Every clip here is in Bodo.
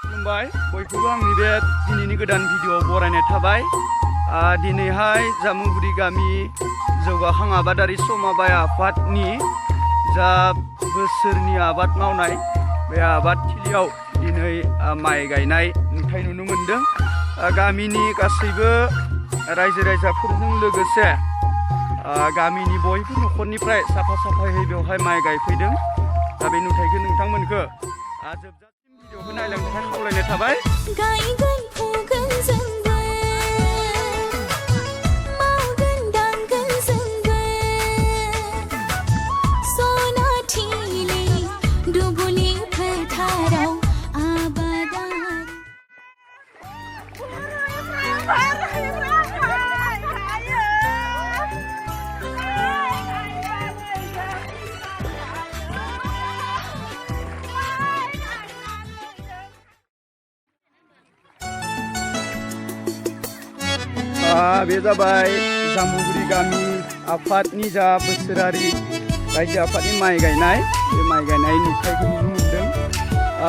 खुलुमबाय बयखौबो आंनि बे दिनैनि गोदान भिडिअ बरायनाय थाबाय। दिनैहाय जामुगुरि गामि जौगाखां आबादारि समबाय आफादनि जा बोसोरनि आबाद मावनाय बे आबादथिलियाव दिनै माइ गायनाय नुथाय नुनो मोनदों। गामिनि गासैबो रायजो राजाफोरजों लोगोसे गामिनि बयबो न'खरनिफ्राय साफा साफायै बेवहाय माइ गायफैदों। दा बे नुथायखौ नोंथांमोनखौ जोबजासिम भिडिअखौ नायलांनो थाखाय खावलायनाय थाबाय। बे जाबाय जामुगुरि गामि आफादनि जा बोसोरारि रायजो आफादनि माइ गायनाय बे माइ गायनाय नुथायखौ नुनो मोनदों।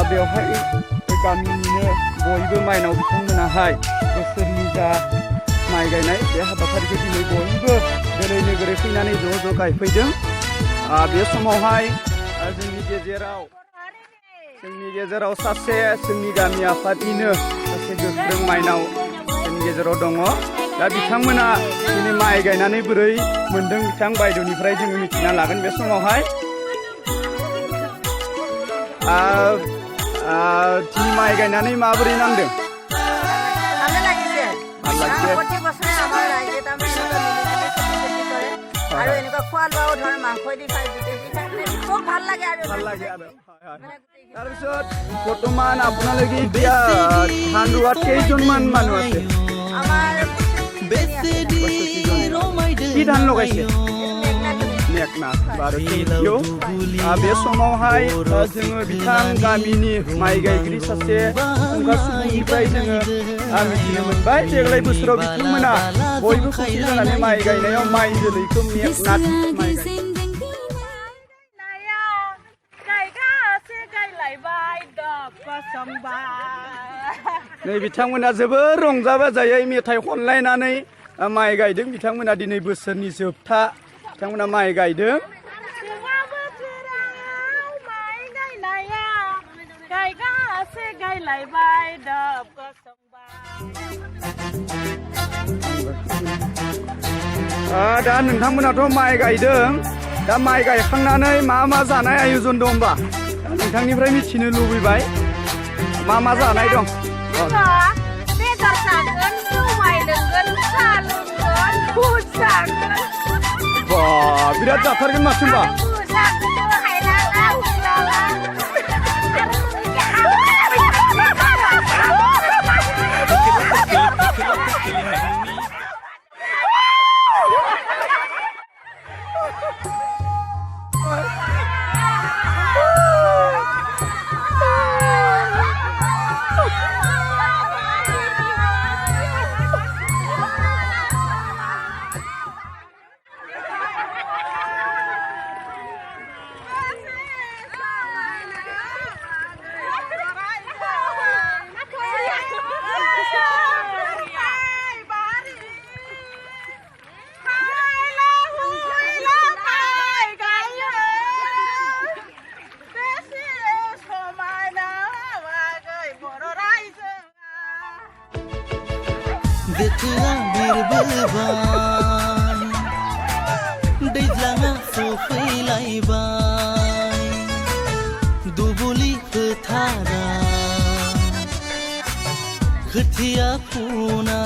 बेवहाय गामिनिनो बयबो माइनाव बिथांमोनाहाय बोसोरनि जा माइ गायनाय बे हाबाफारिखौ दिनै बयबो गोरै नोगोरै फैनानै ज' गायफैदों। बे समावहाय जोंनि गेजेराव सासे जोंनि गामि आफादनिनो सासे गोख्रों माइनाव जोंनि गेजेराव दङ। दा बिथांमोना दिनै माइ गायनानै बोरै मोनदों बिथां बायद'निफ्राय जोङो मिथिना लागोन। बे समावहाय दिनै माइ गायनानै माबोरै नांदों? তাৰপিছত বৰ্তমান আপোনালোকে এতিয়া ধান ৰোৱাত কেইজনমান মানুহ আছে? কি ধান লগাইছে? मेघनाथ बे समावहाय जोङो बिथां गामिनि माइ गायगिरि सासे फुंखा सुबुंनिफ्राय जोङो मिथिनो मोनबाय। देग्लाय बोसोराव बिथांमोना बयबो खौसे जानानै माइ गायनायाव माइ जोलैखौ मेघनाथ माइ नै बिथांमोना जोबोर रंजा बाजायै मेथाइ खनलायनानै माइ गायदों। बिथांमोना दिनै बोसोरनि जोबथा बिथांमोना माइ गायदों। दा नोंथांमोनाथ' माइ गायदों। दा माइ गायखांनानै मा जानाय आयजन दं होमबा? नोंथांनिफ्राय मिथिनो लुबैबाय मा जानाय दं? बेदर जागोन, जुमाय लोंगोन, साहा लोंगोन, बुट जागोन। बिराद जाथारगोन माथो होमबा? दैज्लाङा सफैलायबाय दुब्लि फोथारा खोथिया फुना